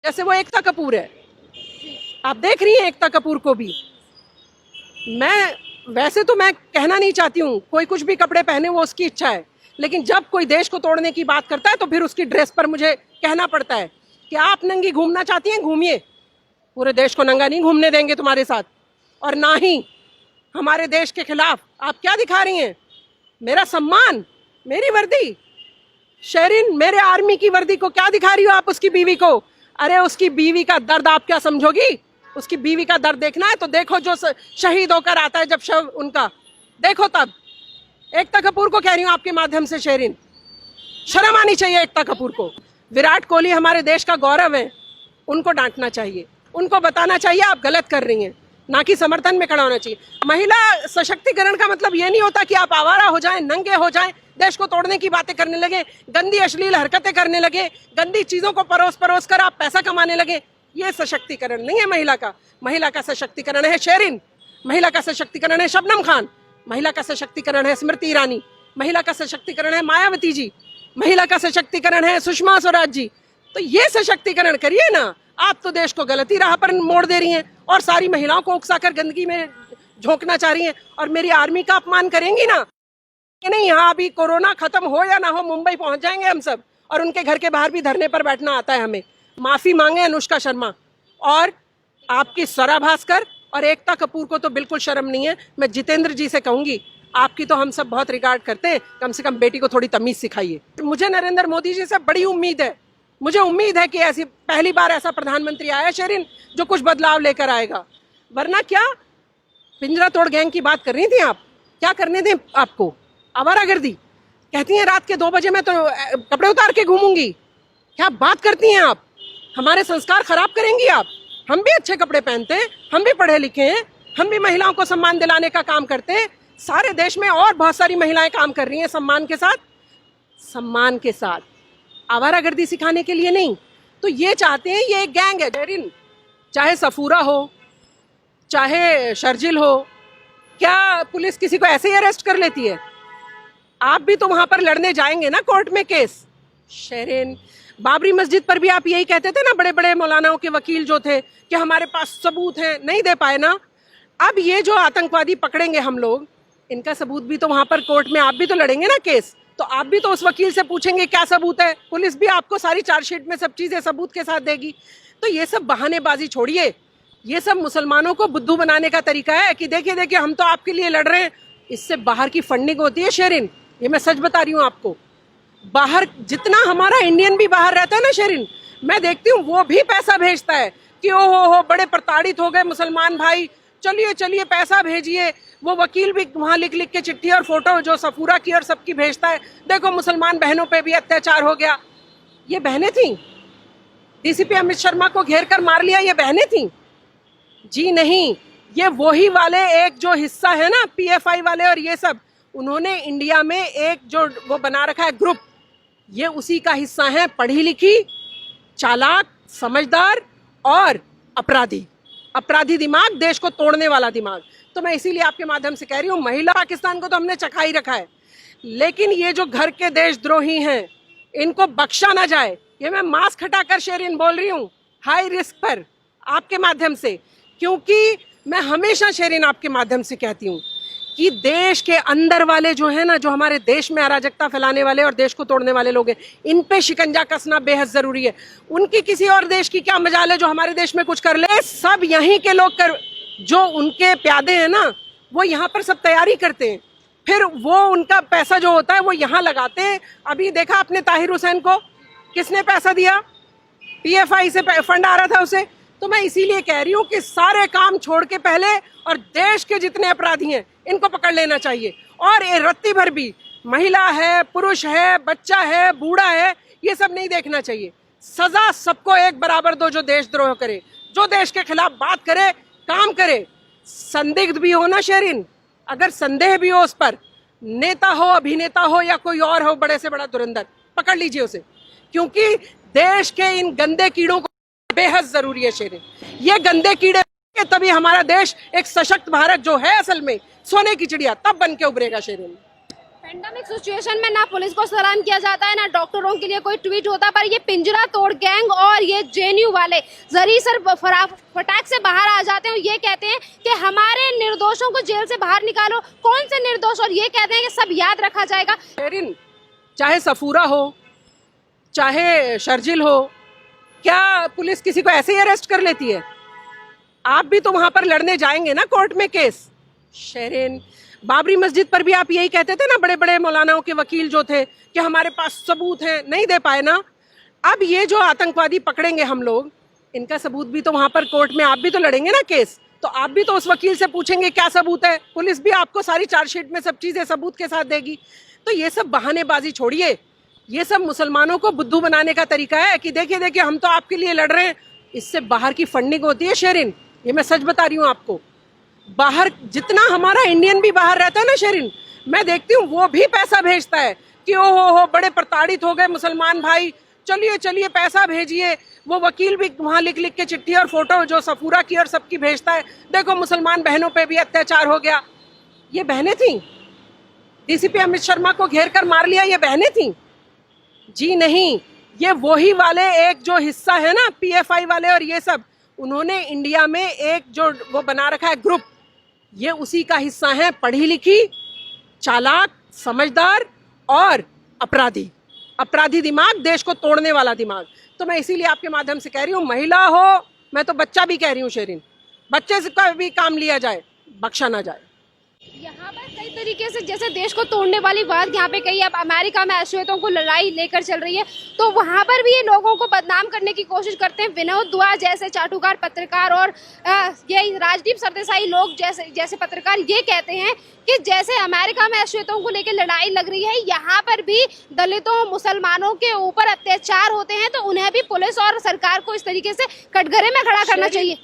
जैसे वो एकता कपूर है, आप देख रही हैं एकता कपूर को भी। मैं वैसे तो मैं कहना नहीं चाहती हूँ, कोई कुछ भी कपड़े पहने वो उसकी इच्छा है, लेकिन जब कोई देश को तोड़ने की बात करता है तो फिर उसकी ड्रेस पर मुझे कहना पड़ता है कि आप नंगी घूमना चाहती हैं, घूमिए, पूरे देश को नंगा नहीं घूमने देंगे तुम्हारे साथ। और ना ही हमारे देश के खिलाफ आप क्या दिखा रही हैं। मेरा सम्मान, मेरी वर्दी, शेरिन मेरे आर्मी की वर्दी को क्या दिखा रही हो आप उसकी बीवी को। अरे उसकी बीवी का दर्द आप क्या समझोगी। उसकी बीवी का दर्द देखना है तो देखो जो शहीद होकर आता है जब शव उनका, देखो तब। एकता कपूर को कह रही हूँ आपके माध्यम से, शेरिन शर्म आनी चाहिए एकता कपूर को। विराट कोहली हमारे देश का गौरव है, उनको डांटना चाहिए, उनको बताना चाहिए आप गलत कर रही हैं, ना कि समर्थन में खड़ा होना चाहिए। महिला सशक्तिकरण का मतलब ये नहीं होता कि आप आवारा हो जाएं, नंगे हो जाएं, देश को तोड़ने की बातें करने लगे, गंदी अश्लील हरकतें करने लगे, गंदी चीजों को परोस परोस कर आप पैसा कमाने लगे। ये सशक्तिकरण नहीं है महिला का। महिला का सशक्तिकरण है शेरिन, महिला का सशक्तिकरण है शबनम खान, महिला का सशक्तिकरण है स्मृति ईरानी, महिला का सशक्तिकरण है मायावती जी, महिला का सशक्तिकरण है सुषमा स्वराज जी। तो ये सशक्तिकरण करिए ना। आप तो देश को गलती राह पर मोड़ दे रही हैं और सारी महिलाओं को उकसाकर गंदगी में झोंकना चाह रही हैं और मेरी आर्मी का अपमान करेंगी ना। नहीं, यहाँ अभी कोरोना खत्म हो या ना हो, मुंबई पहुंच जाएंगे हम सब और उनके घर के बाहर भी धरने पर बैठना आता है हमें। माफी मांगे अनुष्का शर्मा और आपकी स्वरा भास्कर और एकता कपूर को तो बिल्कुल शर्म नहीं है। मैं जितेंद्र जी से कहूंगी, आपकी तो हम सब बहुत रिगार्ड करते हैं, कम से कम बेटी को थोड़ी तमीज सिखाइए। मुझे नरेंद्र मोदी जी से बड़ी उम्मीद है, मुझे उम्मीद है कि ऐसी पहली बार ऐसा प्रधानमंत्री आया शेरिन जो कुछ बदलाव लेकर आएगा। वरना क्या पिंजरा तोड़ गैंग की बात कर रही थी आप, क्या करने दें आपको। आवारागर्दी कहती हैं रात के 2 बजे मैं तो कपड़े उतार के घूमूंगी, क्या बात करती हैं आप। हमारे संस्कार खराब करेंगी आप। हम भी अच्छे कपड़े पहनते हैं, हम भी पढ़े लिखे हैं, हम भी महिलाओं को सम्मान दिलाने का काम करते हैं। सारे देश में और बहुत सारी महिलाएं काम कर रही हैं सम्मान के साथ, सम्मान के साथ, आवारागर्दी सिखाने के लिए नहीं। तो ये चाहते हैं, ये एक गैंग है शेरिन, चाहे सफूरा हो चाहे शर्जिल हो, क्या पुलिस किसी को ऐसे ही अरेस्ट कर लेती है। आप भी तो वहां पर लड़ने जाएंगे ना कोर्ट में केस। शेरिन बाबरी मस्जिद पर भी आप यही कहते थे ना, बड़े बड़े मौलानाओं के वकील जो थे कि हमारे पास सबूत है, नहीं दे पाए ना। अब ये जो आतंकवादी पकड़ेंगे हम लोग, इनका सबूत भी तो वहां पर कोर्ट में आप भी तो लड़ेंगे ना केस, तो आप भी तो उस वकील से पूछेंगे क्या सबूत है। पुलिस भी आपको सारी चार्जशीट में सब चीजें सबूत के साथ देगी। तो ये सब बहानेबाजी छोड़िए, ये सब मुसलमानों को बुद्धू बनाने का तरीका है कि देखिए देखिए हम तो आपके लिए लड़ रहे हैं। इससे बाहर की फंडिंग होती है शेरिन, ये मैं सच बता रही हूँ आपको। बाहर जितना हमारा इंडियन भी बाहर रहता है ना शेरिन, मैं देखती हूँ वो भी पैसा भेजता है कि ओ हो बड़े प्रताड़ित हो गए मुसलमान भाई, चलिए चलिए पैसा भेजिए। वो वकील भी वहाँ लिख लिख के चिट्ठी और फोटो जो सफूरा की और सबकी भेजता है, देखो मुसलमान बहनों पे भी अत्याचार हो गया। ये बहनें थी, डीसीपी अमित शर्मा को घेर कर मार लिया, ये बहनें थी जी नहीं। ये वही वाले एक जो हिस्सा है ना पीएफआई वाले और ये सब, उन्होंने इंडिया में एक जो वो बना रखा है ग्रुप, ये उसी का हिस्सा है। पढ़ी लिखी, चालाक, समझदार और अपराधी, अपराधी दिमाग, देश को तोड़ने वाला दिमाग। तो मैं इसीलिए आपके माध्यम से कह रही हूँ, महिला पाकिस्तान को तो हमने चखा ही रखा है, लेकिन ये जो घर के देशद्रोही हैं इनको बख्शा ना जाए। ये मैं मास्क हटाकर शेरिन बोल रही हूँ हाई रिस्क पर आपके माध्यम से, क्योंकि मैं हमेशा शेरिन आपके माध्यम से कहती हूँ कि देश के अंदर वाले जो है ना, जो हमारे देश में अराजकता फैलाने वाले और देश को तोड़ने वाले लोग हैं, इन पे शिकंजा कसना बेहद जरूरी है। उनकी किसी और देश की क्या मजाल है जो हमारे देश में कुछ कर ले। सब यहीं के लोग कर, जो उनके प्यादे हैं ना, वो यहाँ पर सब तैयारी करते हैं, फिर वो उनका पैसा जो होता है वो यहाँ लगाते हैं। अभी देखा आपने ताहिर हुसैन को किसने पैसा दिया, पीएफआई से फंड आ रहा था उसे। तो मैं इसीलिए कह रही हूँ कि सारे काम छोड़ के पहले और देश के जितने अपराधी हैं इनको पकड़ लेना चाहिए। और ये रत्ती भर भी महिला है, पुरुष है, बच्चा है, बूढ़ा है, ये सब नहीं देखना चाहिए। सजा सबको एक बराबर दो, जो देशद्रोह करे, जो देश के खिलाफ बात करे, काम करे। संदिग्ध भी हो ना शेरिन, अगर संदेह भी हो उस पर, नेता हो, अभिनेता हो या कोई और हो, बड़े से बड़ा धुरंधर, पकड़ लीजिए उसे, क्योंकि देश के इन गंदे कीड़ों को बेहद जरूरी है शेरिन। ये गंदे कीड़े तभी हमारा देश एक सशक्त भारत जो है असल में सोने की चिड़िया तब बन के उभरेगा शेरिन। पेंडेमिक सिचुएशन में ना पुलिस को सलाम किया जाता है, ना डॉक्टरों के लिए कोई ट्वीट होता, पर ये पिंजरा तोड़ गैंग और ये जेएनयू वाले जरी सर फटाक से बाहर आ जाते हैं और ये कहते हैं कि हमारे निर्दोषों को जेल से बाहर निकालो। कौन से निर्दोष? और ये कहते हैं कि सब याद रखा जाएगा। शेरिन, चाहे सफूरा हो चाहे शर्जिल हो, क्या पुलिस किसी को ऐसे ही अरेस्ट कर लेती है? आप भी तो वहां पर लड़ने जाएंगे ना कोर्ट में केस। शेरिन, बाबरी मस्जिद पर भी आप यही कहते थे ना, बड़े बड़े मौलानाओं के वकील जो थे कि हमारे पास सबूत है, नहीं दे पाए ना। अब ये जो आतंकवादी पकड़ेंगे हम लोग, इनका सबूत भी तो वहां पर कोर्ट में आप भी तो लड़ेंगे ना केस, तो आप भी तो उस वकील से पूछेंगे क्या सबूत है। पुलिस भी आपको सारी चार्जशीट में सब चीजें सबूत के साथ देगी। तो ये सब बहानेबाजी छोड़िए, ये सब मुसलमानों को बुद्धू बनाने का तरीका है कि देखिए देखिए हम तो आपके लिए लड़ रहे हैं। इससे बाहर की फंडिंग होती है शेरिन, ये मैं सच बता रही हूँ आपको। बाहर जितना हमारा इंडियन भी बाहर रहता है ना शेरिन, मैं देखती हूँ वो भी पैसा भेजता है कि ओ हो बड़े प्रताड़ित हो गए मुसलमान भाई, चलिए चलिए पैसा भेजिए। वो वकील भी वहाँ लिख लिख के चिट्ठी और फोटो जो सफूरा की और सबकी भेजता है, देखो मुसलमान बहनों पे भी अत्याचार हो गया। ये बहनें थी, डीसीपी अमित शर्मा को घेर कर मार लिया, ये बहनें थी? जी नहीं, ये वही वाले एक जो हिस्सा है ना पीएफआई वाले और ये सब, उन्होंने इंडिया में एक जो वो बना रखा है ग्रुप, ये उसी का हिस्सा है। पढ़ी लिखी, चालाक, समझदार और अपराधी दिमाग, देश को तोड़ने वाला दिमाग। तो मैं इसीलिए आपके माध्यम से कह रही हूँ, महिला हो, मैं तो बच्चा भी कह रही हूँ शेरिन, बच्चे से का भी काम लिया जाए, बख्शा ना जाए। यहाँ पर कई तरीके से जैसे देश को तोड़ने वाली बात यहाँ पे कही, अब अमेरिका में अश्वेतों को लड़ाई लेकर चल रही है, तो वहाँ पर भी ये लोगों को बदनाम करने की कोशिश करते हैं। विनोद दुआ जैसे चाटुकार पत्रकार और ये राजदीप सरदेसाई लोग जैसे पत्रकार ये कहते हैं कि जैसे अमेरिका में अश्वेतों को लेकर लड़ाई लग रही है, यहाँ पर भी दलितों मुसलमानों के ऊपर अत्याचार होते हैं, तो उन्हें भी पुलिस और सरकार को इस तरीके से कटघरे में खड़ा करना चाहिए।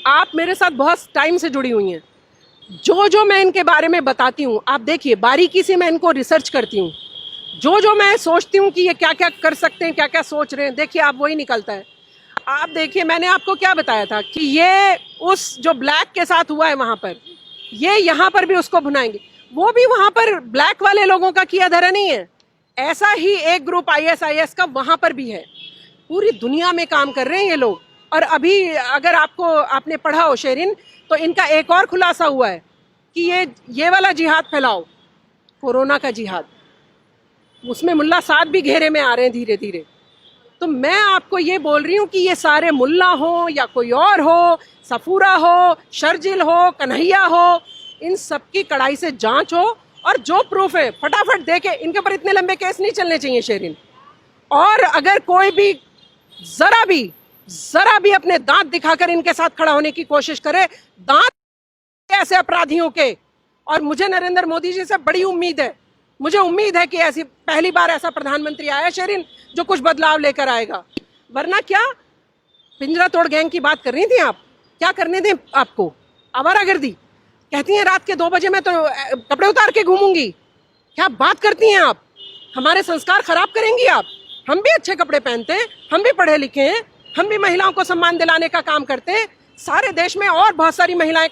आप मेरे साथ बहुत टाइम से जुड़ी हुई हैं, जो मैं इनके बारे में बताती हूँ, आप देखिए बारीकी से मैं इनको रिसर्च करती हूँ। जो मैं सोचती हूँ कि ये क्या क्या कर सकते हैं, क्या क्या सोच रहे हैं, देखिए आप वही निकलता है। आप देखिए मैंने आपको क्या बताया था कि ये उस जो ब्लैक के साथ हुआ है वहाँ पर, ये यहाँ पर भी उसको भुनाएंगे। वो भी वहाँ पर ब्लैक वाले लोगों का किया धरा नहीं है, ऐसा ही एक ग्रुप ISIS का वहाँ पर भी है। पूरी दुनिया में काम कर रहे हैं ये लोग। और अभी अगर आपने पढ़ा हो शेरिन, तो इनका एक और खुलासा हुआ है कि ये वाला जिहाद फैलाओ, कोरोना का जिहाद, उसमें मुल्ला साद भी घेरे में आ रहे हैं धीरे धीरे। तो मैं आपको ये बोल रही हूँ कि ये सारे मुल्ला हो या कोई और हो, सफूरा हो, शर्जिल हो, कन्हैया हो, इन सब की कड़ाई से जांच हो और जो प्रूफ है फटाफट देके। इनके ऊपर इतने लंबे केस नहीं चलने चाहिए शेरिन। और अगर कोई भी जरा भी अपने दांत दिखाकर इनके साथ खड़ा होने की कोशिश करे, दांत ऐसे अपराधियों के। और मुझे नरेंद्र मोदी जी से बड़ी उम्मीद है, मुझे उम्मीद है कि ऐसी पहली बार ऐसा प्रधानमंत्री आया शेरिन जो कुछ बदलाव लेकर आएगा। वरना क्या पिंजरा तोड़ गैंग की बात कर रही थी आप? क्या करने दें आपको? आवारागर्दी कहती हैं रात के 2 बजे मैं तो कपड़े उतार के घूमूंगी। क्या बात करती हैं आप? हमारे संस्कार खराब करेंगी आप? हम भी अच्छे कपड़े पहनते हैं, हम भी पढ़े लिखे हैं, हम भी महिलाओं को सम्मान दिलाने का काम करते हैं। सारे देश में और बहुत सारी महिलाएं